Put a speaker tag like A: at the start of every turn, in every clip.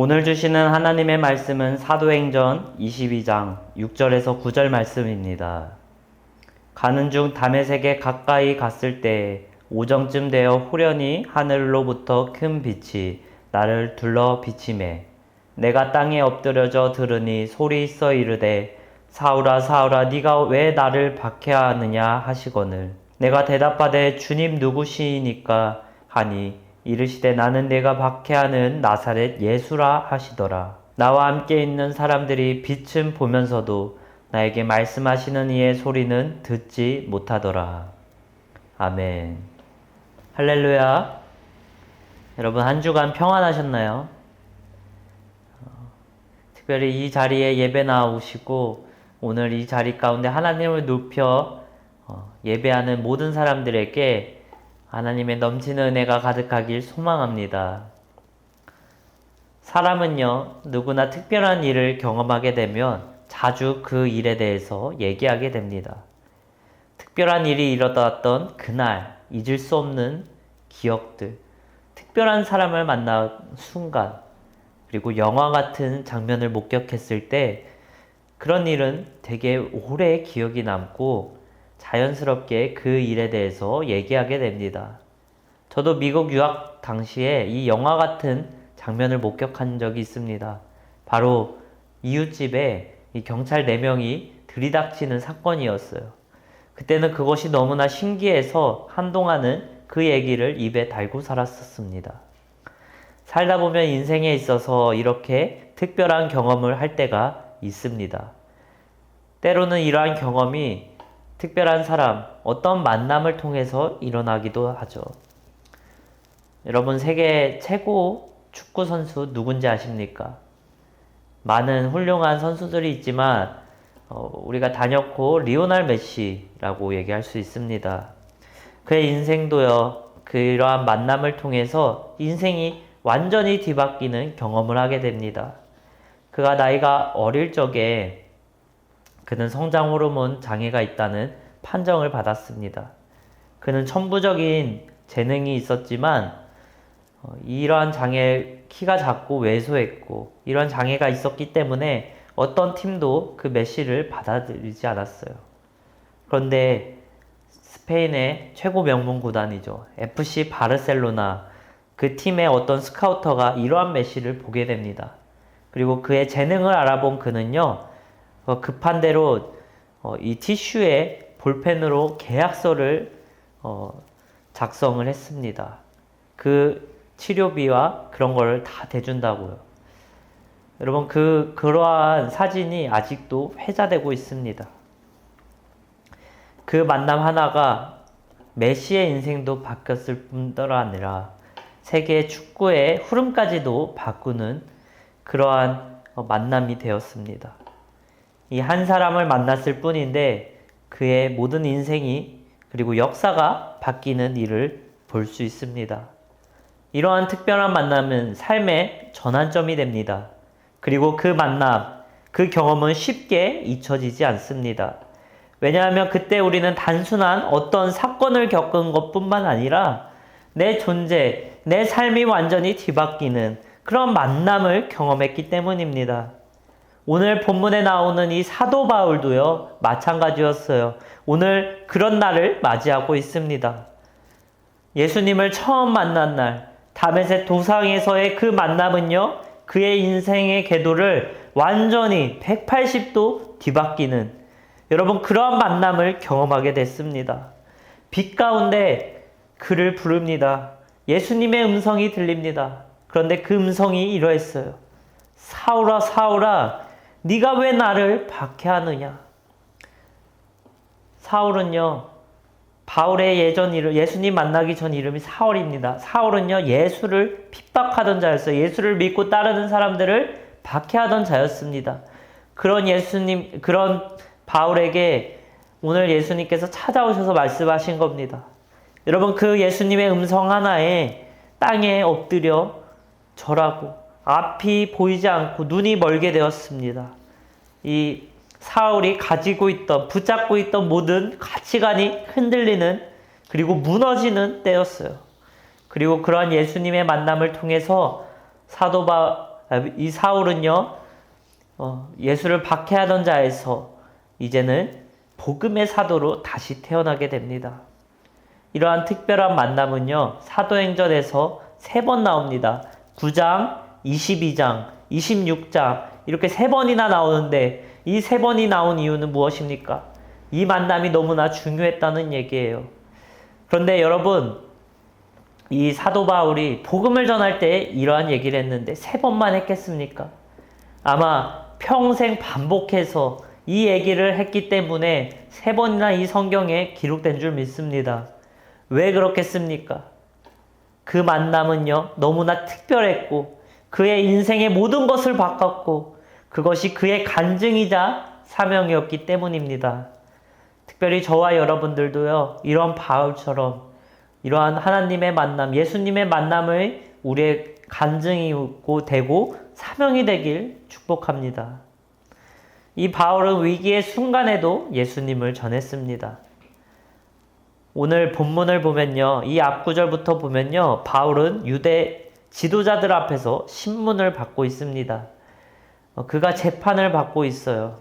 A: 오늘 주시는 하나님의 말씀은 사도행전 22장 6절에서 9절 말씀입니다. 가는 중 다메섹에 가까이 갔을 때 오정쯤 되어 후련히 하늘로부터 큰 빛이 나를 둘러 비치매 내가 땅에 엎드려져 들으니 소리 있어 이르되 사울아 사울아 네가 왜 나를 박해하느냐 하시거늘 내가 대답하되 주님 누구시니까 하니 이르시되 나는 내가 박해하는 나사렛 예수라 하시더라. 나와 함께 있는 사람들이 빛은 보면서도 나에게 말씀하시는 이의 소리는 듣지 못하더라. 아멘. 할렐루야. 여러분 한 주간 평안하셨나요? 특별히 이 자리에 예배 나오시고 오늘 이 자리 가운데 하나님을 높여 예배하는 모든 사람들에게 하나님의 넘치는 은혜가 가득하길 소망합니다. 사람은요, 누구나 특별한 일을 경험하게 되면 자주 그 일에 대해서 얘기하게 됩니다. 특별한 일이 일어났던 그날, 잊을 수 없는 기억들, 특별한 사람을 만난 순간, 그리고 영화 같은 장면을 목격했을 때 그런 일은 되게 오래 기억이 남고 자연스럽게 그 일에 대해서 얘기하게 됩니다. 저도 미국 유학 당시에 이 영화 같은 장면을 목격한 적이 있습니다. 바로 이웃집에 이 경찰 4명이 들이닥치는 사건이었어요. 그때는 그것이 너무나 신기해서 한동안은 그 얘기를 입에 달고 살았었습니다. 살다 보면 인생에 있어서 이렇게 특별한 경험을 할 때가 있습니다. 때로는 이러한 경험이 특별한 사람, 어떤 만남을 통해서 일어나기도 하죠. 여러분 세계 최고 축구 선수 누군지 아십니까? 많은 훌륭한 선수들이 있지만 우리가 단연코 리오넬 메시라고 얘기할 수 있습니다. 그의 인생도요, 그러한 만남을 통해서 인생이 완전히 뒤바뀌는 경험을 하게 됩니다. 그가 나이가 어릴 적에 그는 성장 호르몬 장애가 있다는 판정을 받았습니다. 그는 천부적인 재능이 있었지만 이러한 장애, 키가 작고 왜소했고 이러한 장애가 있었기 때문에 어떤 팀도 그 메시를 받아들이지 않았어요. 그런데 스페인의 최고 명문 구단이죠. FC 바르셀로나, 그 팀의 어떤 스카우터가 이러한 메시를 보게 됩니다. 그리고 그의 재능을 알아본 그는요, 급한 대로 이 티슈에 볼펜으로 계약서를 작성을 했습니다. 그 치료비와 그런 걸 다 대준다고요. 여러분 그러한 사진이 아직도 회자되고 있습니다. 그 만남 하나가 메시의 인생도 바뀌었을 뿐더러 아니라 세계 축구의 흐름까지도 바꾸는 그러한 만남이 되었습니다. 이 한 사람을 만났을 뿐인데 그의 모든 인생이 그리고 역사가 바뀌는 일을 볼 수 있습니다. 이러한 특별한 만남은 삶의 전환점이 됩니다. 그리고 그 만남, 그 경험은 쉽게 잊혀지지 않습니다. 왜냐하면 그때 우리는 단순한 어떤 사건을 겪은 것뿐만 아니라 내 존재, 내 삶이 완전히 뒤바뀌는 그런 만남을 경험했기 때문입니다. 오늘 본문에 나오는 이 사도 바울도요, 마찬가지였어요. 오늘 그런 날을 맞이하고 있습니다. 예수님을 처음 만난 날, 다메섹 도상에서의 그 만남은요, 그의 인생의 궤도를 완전히 180도 뒤바뀌는 여러분 그러한 만남을 경험하게 됐습니다. 빛 가운데 그를 부릅니다. 예수님의 음성이 들립니다. 그런데 그 음성이 이러했어요. 사울아 사울아 네가 왜 나를 박해하느냐. 사울은요, 바울의 예전 이름, 예수님 만나기 전 이름이 사울입니다. 사울은요, 예수를 핍박하던 자였어요. 예수를 믿고 따르는 사람들을 박해하던 자였습니다. 그런 예수님, 그런 바울에게 오늘 예수님께서 찾아오셔서 말씀하신 겁니다. 여러분 그 예수님의 음성 하나에 땅에 엎드려 절하고 앞이 보이지 않고 눈이 멀게 되었습니다. 이 사울이 가지고 있던, 붙잡고 있던 모든 가치관이 흔들리는 그리고 무너지는 때였어요. 그리고 그러한 예수님의 만남을 통해서 이 사울은요, 예수를 박해하던 자에서 이제는 복음의 사도로 다시 태어나게 됩니다. 이러한 특별한 만남은요, 사도행전에서 3번 나옵니다. 9장, 22장, 26장 이렇게 3번이나 나오는데 이 3번이 나온 이유는 무엇입니까? 이 만남이 너무나 중요했다는 얘기예요. 그런데 여러분, 이 사도 바울이 복음을 전할 때 이러한 얘기를 했는데 3번만 했겠습니까? 아마 평생 반복해서 이 얘기를 했기 때문에 3번이나 이 성경에 기록된 줄 믿습니다. 왜 그렇겠습니까? 그 만남은요, 너무나 특별했고 그의 인생의 모든 것을 바꿨고 그것이 그의 간증이자 사명이었기 때문입니다. 특별히 저와 여러분들도요, 이런 바울처럼 이러한 하나님의 만남, 예수님의 만남을 우리의 간증이고 되고 사명이 되길 축복합니다. 이 바울은 위기의 순간에도 예수님을 전했습니다. 오늘 본문을 보면요, 이 앞구절부터 보면요, 바울은 유대 지도자들 앞에서 신문을 받고 있습니다. 그가 재판을 받고 있어요.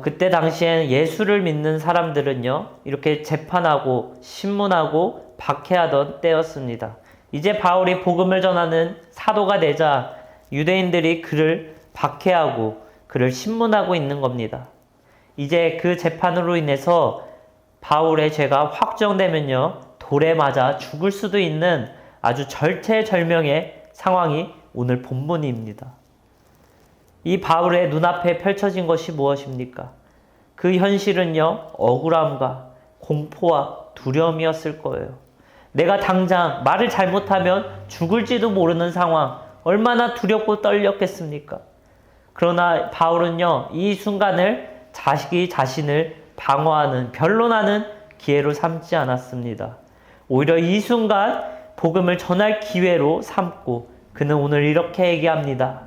A: 그때 당시엔 예수를 믿는 사람들은요, 이렇게 재판하고 신문하고 박해하던 때였습니다. 이제 바울이 복음을 전하는 사도가 되자 유대인들이 그를 박해하고 그를 신문하고 있는 겁니다. 이제 그 재판으로 인해서 바울의 죄가 확정되면요, 돌에 맞아 죽을 수도 있는 아주 절체절명의 상황이 오늘 본문입니다. 이 바울의 눈앞에 펼쳐진 것이 무엇입니까? 그 현실은요, 억울함과 공포와 두려움이었을 거예요. 내가 당장 말을 잘못하면 죽을지도 모르는 상황, 얼마나 두렵고 떨렸겠습니까? 그러나 바울은요, 이 순간을 자기 자신을 방어하는, 변론하는 기회로 삼지 않았습니다. 오히려 이 순간 복음을 전할 기회로 삼고 그는 오늘 이렇게 얘기합니다.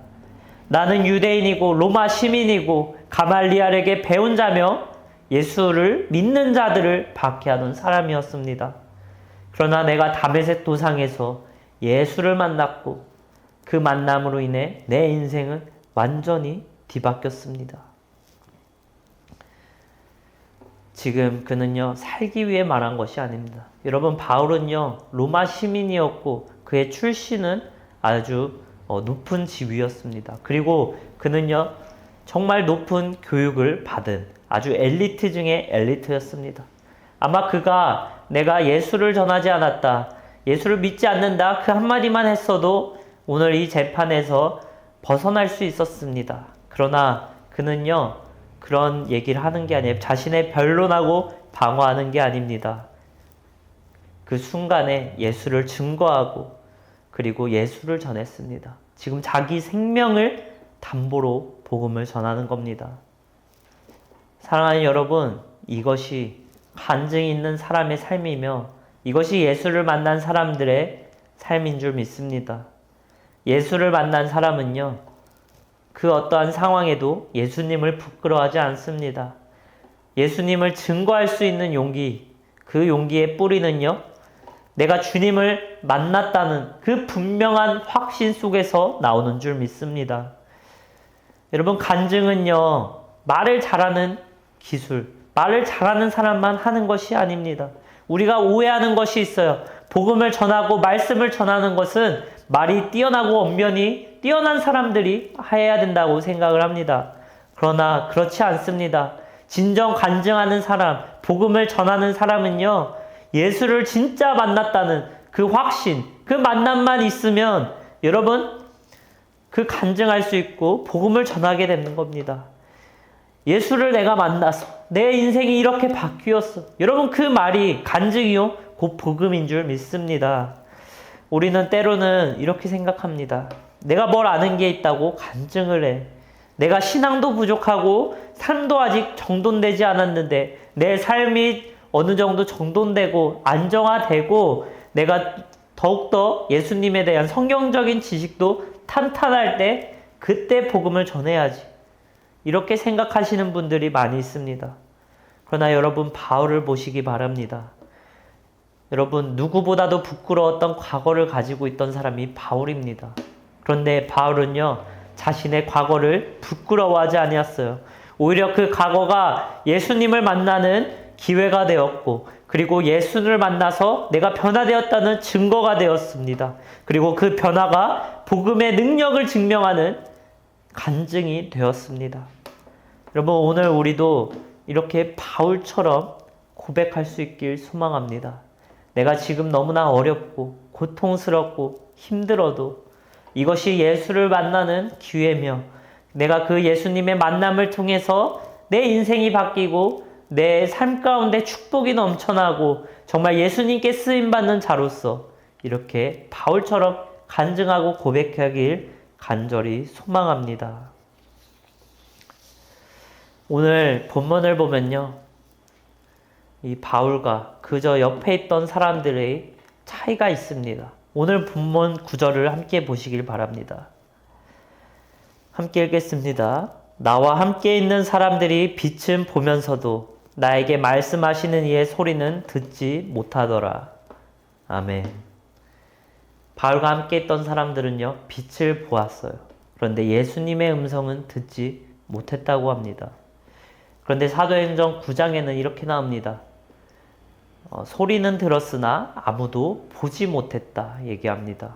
A: 나는 유대인이고 로마 시민이고 가말리알에게 배운 자며 예수를 믿는 자들을 박해하던 사람이었습니다. 그러나 내가 다메섹 도상에서 예수를 만났고 그 만남으로 인해 내 인생은 완전히 뒤바뀌었습니다. 지금 그는요, 살기 위해 말한 것이 아닙니다. 여러분, 바울은요, 로마 시민이었고 그의 출신은 아주 높은 지위였습니다. 그리고 그는요, 정말 높은 교육을 받은 아주 엘리트 중에 엘리트였습니다. 아마 그가 내가 예수를 전하지 않았다, 예수를 믿지 않는다 그 한마디만 했어도 오늘 이 재판에서 벗어날 수 있었습니다. 그러나 그는요, 그런 얘기를 하는 게 아니에요. 자신의 변론하고 방어하는 게 아닙니다. 그 순간에 예수를 증거하고 그리고 예수를 전했습니다. 지금 자기 생명을 담보로 복음을 전하는 겁니다. 사랑하는 여러분, 이것이 간증이 있는 사람의 삶이며 이것이 예수를 만난 사람들의 삶인 줄 믿습니다. 예수를 만난 사람은요, 그 어떠한 상황에도 예수님을 부끄러워하지 않습니다. 예수님을 증거할 수 있는 용기, 그 용기의 뿌리는요, 내가 주님을 만났다는 그 분명한 확신 속에서 나오는 줄 믿습니다. 여러분, 간증은요, 말을 잘하는 기술, 말을 잘하는 사람만 하는 것이 아닙니다. 우리가 오해하는 것이 있어요. 복음을 전하고 말씀을 전하는 것은 말이 뛰어나고 언변이 뛰어난 사람들이 해야 된다고 생각을 합니다. 그러나 그렇지 않습니다. 진정 간증하는 사람, 복음을 전하는 사람은요, 예수를 진짜 만났다는 그 확신, 그 만남만 있으면 여러분, 그 간증할 수 있고 복음을 전하게 되는 겁니다. 예수를 내가 만나서 내 인생이 이렇게 바뀌었어. 여러분, 그 말이 간증이요, 곧 복음인 줄 믿습니다. 우리는 때로는 이렇게 생각합니다. 내가 뭘 아는 게 있다고 간증을 해. 내가 신앙도 부족하고 삶도 아직 정돈되지 않았는데 내 삶이 어느 정도 정돈되고 안정화되고 내가 더욱더 예수님에 대한 성경적인 지식도 탄탄할 때 그때 복음을 전해야지. 이렇게 생각하시는 분들이 많이 있습니다. 그러나 여러분, 바울을 보시기 바랍니다. 여러분, 누구보다도 부끄러웠던 과거를 가지고 있던 사람이 바울입니다. 그런데 바울은요, 자신의 과거를 부끄러워하지 아니었어요. 오히려 그 과거가 예수님을 만나는 기회가 되었고, 그리고 예수를 만나서 내가 변화되었다는 증거가 되었습니다. 그리고 그 변화가 복음의 능력을 증명하는 간증이 되었습니다. 여러분, 오늘 우리도 이렇게 바울처럼 고백할 수 있길 소망합니다. 내가 지금 너무나 어렵고 고통스럽고 힘들어도 이것이 예수를 만나는 기회며, 내가 그 예수님의 만남을 통해서 내 인생이 바뀌고 내 삶 가운데 축복이 넘쳐나고 정말 예수님께 쓰임받는 자로서 이렇게 바울처럼 간증하고 고백하길 간절히 소망합니다. 오늘 본문을 보면요, 이 바울과 그저 옆에 있던 사람들의 차이가 있습니다. 오늘 본문 구절을 함께 보시길 바랍니다. 함께 읽겠습니다. 나와 함께 있는 사람들이 빛은 보면서도 나에게 말씀하시는 이의 소리는 듣지 못하더라. 아멘. 바울과 함께 있던 사람들은요, 빛을 보았어요. 그런데 예수님의 음성은 듣지 못했다고 합니다. 그런데 사도행전 9장에는 이렇게 나옵니다. 소리는 들었으나 아무도 보지 못했다 얘기합니다.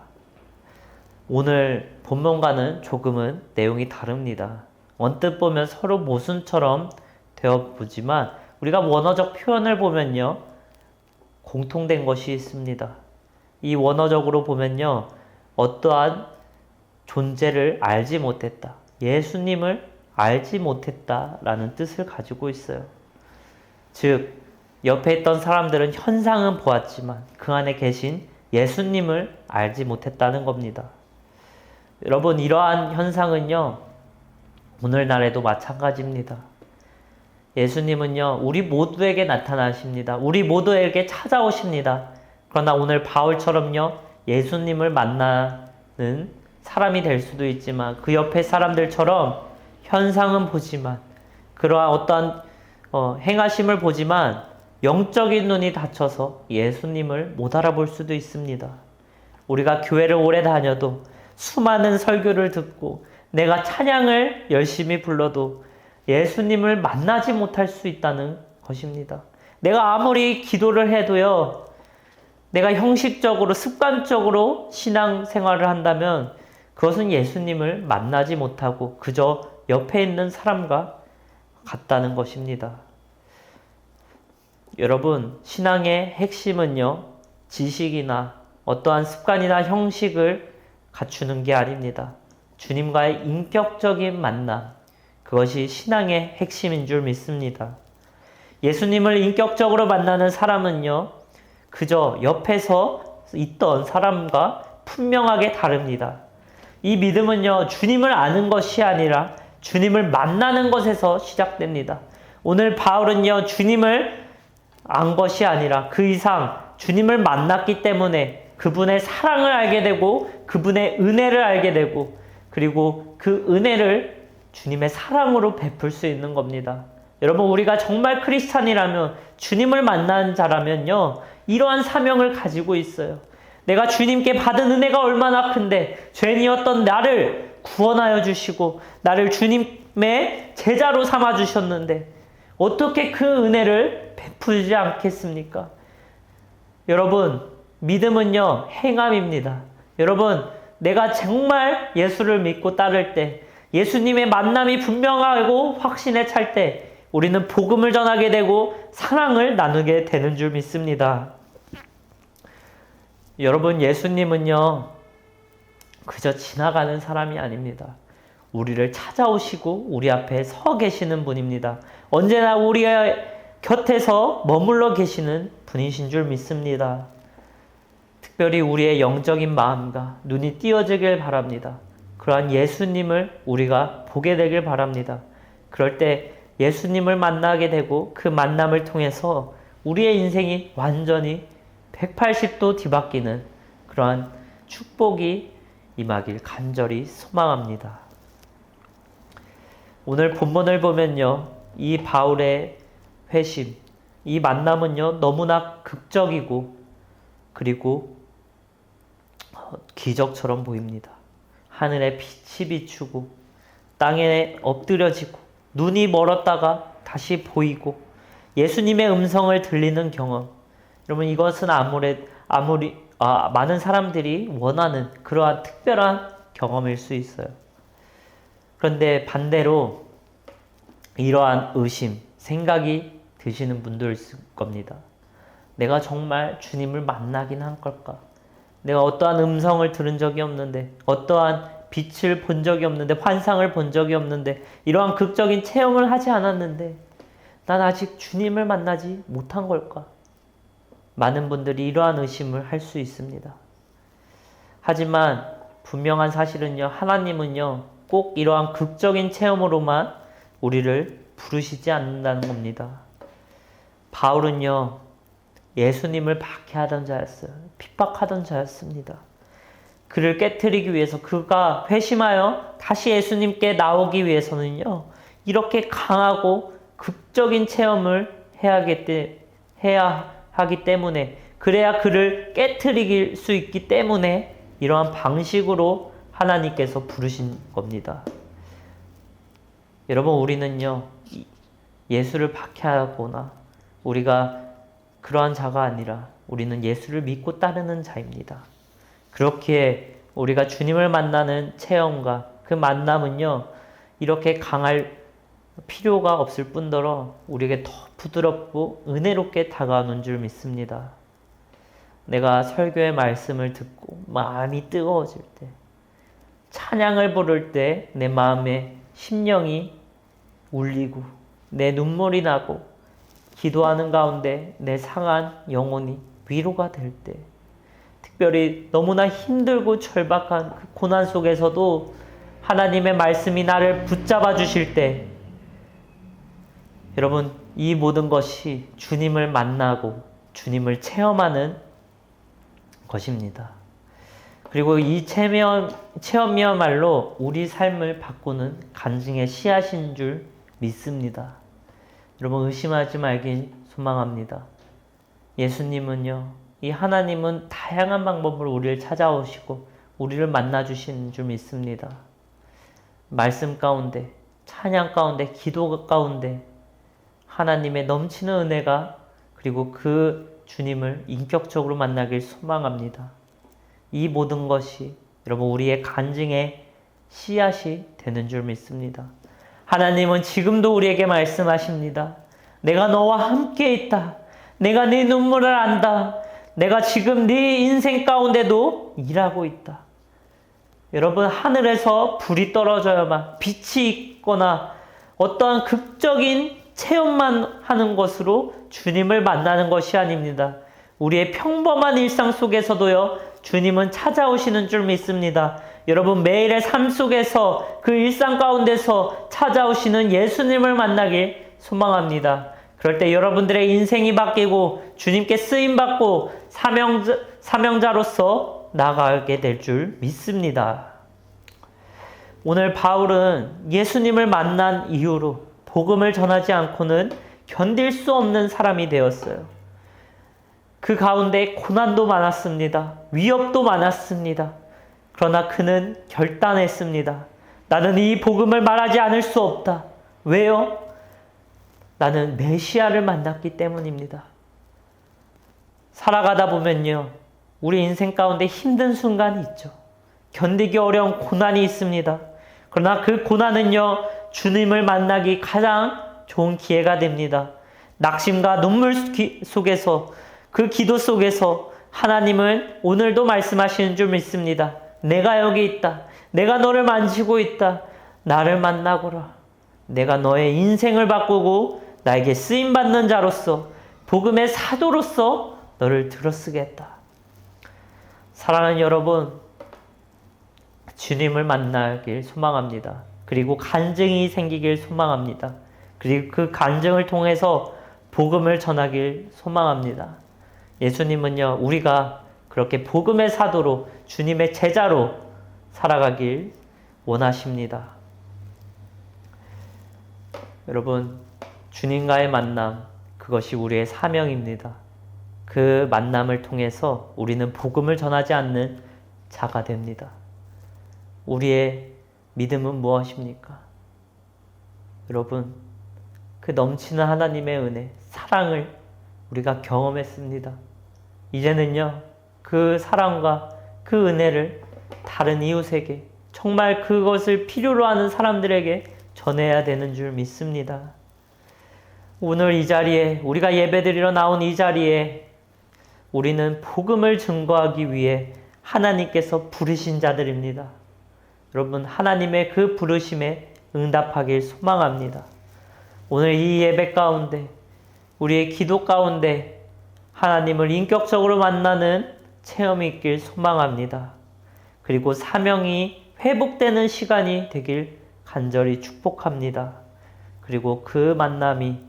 A: 오늘 본문과는 조금은 내용이 다릅니다. 언뜻 보면 서로 모순처럼 되어 보지만 우리가 원어적 표현을 보면요, 공통된 것이 있습니다. 이 원어적으로 보면요, 어떠한 존재를 알지 못했다, 예수님을 알지 못했다라는 뜻을 가지고 있어요. 즉, 옆에 있던 사람들은 현상은 보았지만 그 안에 계신 예수님을 알지 못했다는 겁니다. 여러분, 이러한 현상은요, 오늘날에도 마찬가지입니다. 예수님은요, 우리 모두에게 나타나십니다. 우리 모두에게 찾아오십니다. 그러나 오늘 바울처럼요, 예수님을 만나는 사람이 될 수도 있지만 그 옆에 사람들처럼 현상은 보지만, 그러한 어떠한 행하심을 보지만 영적인 눈이 닫혀서 예수님을 못 알아볼 수도 있습니다. 우리가 교회를 오래 다녀도, 수많은 설교를 듣고 내가 찬양을 열심히 불러도 예수님을 만나지 못할 수 있다는 것입니다. 내가 아무리 기도를 해도요, 내가 형식적으로 습관적으로 신앙생활을 한다면 그것은 예수님을 만나지 못하고 그저 옆에 있는 사람과 같다는 것입니다. 여러분, 신앙의 핵심은요, 지식이나 어떠한 습관이나 형식을 갖추는 게 아닙니다. 주님과의 인격적인 만남, 그것이 신앙의 핵심인 줄 믿습니다. 예수님을 인격적으로 만나는 사람은요, 그저 옆에서 있던 사람과 분명하게 다릅니다. 이 믿음은요, 주님을 아는 것이 아니라 주님을 만나는 것에서 시작됩니다. 오늘 바울은요, 주님을 안 것이 아니라 그 이상 주님을 만났기 때문에 그분의 사랑을 알게 되고 그분의 은혜를 알게 되고, 그리고 그 은혜를 주님의 사랑으로 베풀 수 있는 겁니다. 여러분, 우리가 정말 크리스찬이라면, 주님을 만난 자라면요, 이러한 사명을 가지고 있어요. 내가 주님께 받은 은혜가 얼마나 큰데 죄인이었던 나를 구원하여 주시고 나를 주님의 제자로 삼아 주셨는데 어떻게 그 은혜를 베풀지 않겠습니까? 여러분, 믿음은요, 행함입니다. 여러분, 내가 정말 예수를 믿고 따를 때, 예수님의 만남이 분명하고 확신에 찰 때 우리는 복음을 전하게 되고 사랑을 나누게 되는 줄 믿습니다. 여러분, 예수님은요, 그저 지나가는 사람이 아닙니다. 우리를 찾아오시고 우리 앞에 서 계시는 분입니다. 언제나 우리의 곁에서 머물러 계시는 분이신 줄 믿습니다. 특별히 우리의 영적인 마음과 눈이 띄어지길 바랍니다. 그러한 예수님을 우리가 보게 되길 바랍니다. 그럴 때 예수님을 만나게 되고 그 만남을 통해서 우리의 인생이 완전히 180도 뒤바뀌는 그러한 축복이 임하길 간절히 소망합니다. 오늘 본문을 보면요, 이 바울의 회심, 이 만남은요, 너무나 극적이고 그리고 기적처럼 보입니다. 하늘에 빛이 비추고 땅에 엎드려지고 눈이 멀었다가 다시 보이고 예수님의 음성을 들리는 경험. 여러분, 이것은 많은 사람들이 원하는 그러한 특별한 경험일 수 있어요. 그런데 반대로 이러한 의심, 생각이 드시는 분도 있을 겁니다. 내가 정말 주님을 만나긴 한 걸까? 내가 어떠한 음성을 들은 적이 없는데, 어떠한 빛을 본 적이 없는데, 환상을 본 적이 없는데, 이러한 극적인 체험을 하지 않았는데 난 아직 주님을 만나지 못한 걸까? 많은 분들이 이러한 의심을 할 수 있습니다. 하지만 분명한 사실은요, 하나님은요 꼭 이러한 극적인 체험으로만 우리를 부르시지 않는다는 겁니다. 바울은요 예수님을 박해하던 자였어요. 핍박하던 자였습니다. 그를 깨트리기 위해서, 그가 회심하여 다시 예수님께 나오기 위해서는요 이렇게 강하고 극적인 체험을 해야 하기 때문에, 그래야 그를 깨트릴 수 있기 때문에 이러한 방식으로 하나님께서 부르신 겁니다. 여러분, 우리는요 예수를 박해하거나 우리가 그러한 자가 아니라 우리는 예수를 믿고 따르는 자입니다. 그렇기에 우리가 주님을 만나는 체험과 그 만남은요 이렇게 강할 필요가 없을 뿐더러 우리에게 더 부드럽고 은혜롭게 다가오는 줄 믿습니다. 내가 설교의 말씀을 듣고 마음이 뜨거워질 때, 찬양을 부를 때 내 마음에 심령이 울리고 내 눈물이 나고 기도하는 가운데 내 상한 영혼이 위로가 될 때, 특별히 너무나 힘들고 절박한 그 고난 속에서도 하나님의 말씀이 나를 붙잡아 주실 때, 여러분, 이 모든 것이 주님을 만나고 주님을 체험하는 것입니다. 그리고 이 체험이야말로 우리 삶을 바꾸는 간증의 씨앗인 줄 믿습니다. 여러분, 의심하지 말길 소망합니다. 예수님은요, 이 하나님은 다양한 방법으로 우리를 찾아오시고 우리를 만나주시는 줄 믿습니다. 말씀 가운데, 찬양 가운데, 기도 가운데 하나님의 넘치는 은혜가, 그리고 그 주님을 인격적으로 만나길 소망합니다. 이 모든 것이 여러분 우리의 간증의 씨앗이 되는 줄 믿습니다. 하나님은 지금도 우리에게 말씀하십니다. 내가 너와 함께 있다. 내가 네 눈물을 안다. 내가 지금 네 인생 가운데도 일하고 있다. 여러분, 하늘에서 불이 떨어져야만, 빛이 있거나 어떠한 극적인 체험만 하는 것으로 주님을 만나는 것이 아닙니다. 우리의 평범한 일상 속에서도요, 주님은 찾아오시는 줄 믿습니다. 여러분, 매일의 삶 속에서 그 일상 가운데서 찾아오시는 예수님을 만나길 소망합니다. 그럴 때 여러분들의 인생이 바뀌고 주님께 쓰임받고 사명자로서 나아가게 될 줄 믿습니다. 오늘 바울은 예수님을 만난 이후로 복음을 전하지 않고는 견딜 수 없는 사람이 되었어요. 그 가운데 고난도 많았습니다. 위협도 많았습니다. 그러나 그는 결단했습니다. 나는 이 복음을 말하지 않을 수 없다. 왜요? 나는 메시아를 만났기 때문입니다. 살아가다 보면요, 우리 인생 가운데 힘든 순간이 있죠. 견디기 어려운 고난이 있습니다. 그러나 그 고난은요, 주님을 만나기 가장 좋은 기회가 됩니다. 낙심과 눈물 속에서, 그 기도 속에서 하나님은 오늘도 말씀하시는 줄 믿습니다. 내가 여기 있다. 내가 너를 만지고 있다. 나를 만나거라. 내가 너의 인생을 바꾸고 나에게 쓰임받는 자로서, 복음의 사도로서 너를 들어쓰겠다. 사랑하는 여러분, 주님을 만나길 소망합니다. 그리고 간증이 생기길 소망합니다. 그리고 그 간증을 통해서 복음을 전하길 소망합니다. 예수님은요, 우리가 그렇게 복음의 사도로, 주님의 제자로 살아가길 원하십니다. 여러분, 주님과의 만남, 그것이 우리의 사명입니다. 그 만남을 통해서 우리는 복음을 전하지 않는 자가 됩니다. 우리의 믿음은 무엇입니까? 여러분, 그 넘치는 하나님의 은혜, 사랑을 우리가 경험했습니다. 이제는요, 그 사랑과 그 은혜를 다른 이웃에게, 정말 그것을 필요로 하는 사람들에게 전해야 되는 줄 믿습니다. 오늘 이 자리에, 우리가 예배드리러 나온 이 자리에 우리는 복음을 증거하기 위해 하나님께서 부르신 자들입니다. 여러분, 하나님의 그 부르심에 응답하길 소망합니다. 오늘 이 예배 가운데, 우리의 기도 가운데 하나님을 인격적으로 만나는 체험이 있길 소망합니다. 그리고 사명이 회복되는 시간이 되길 간절히 축복합니다. 그리고 그 만남이,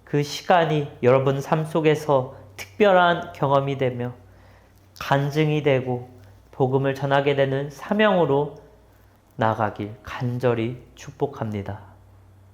A: 그 시간이 여러분 삶 속에서 특별한 경험이 되며 간증이 되고 복음을 전하게 되는 사명으로 나가길 간절히 축복합니다.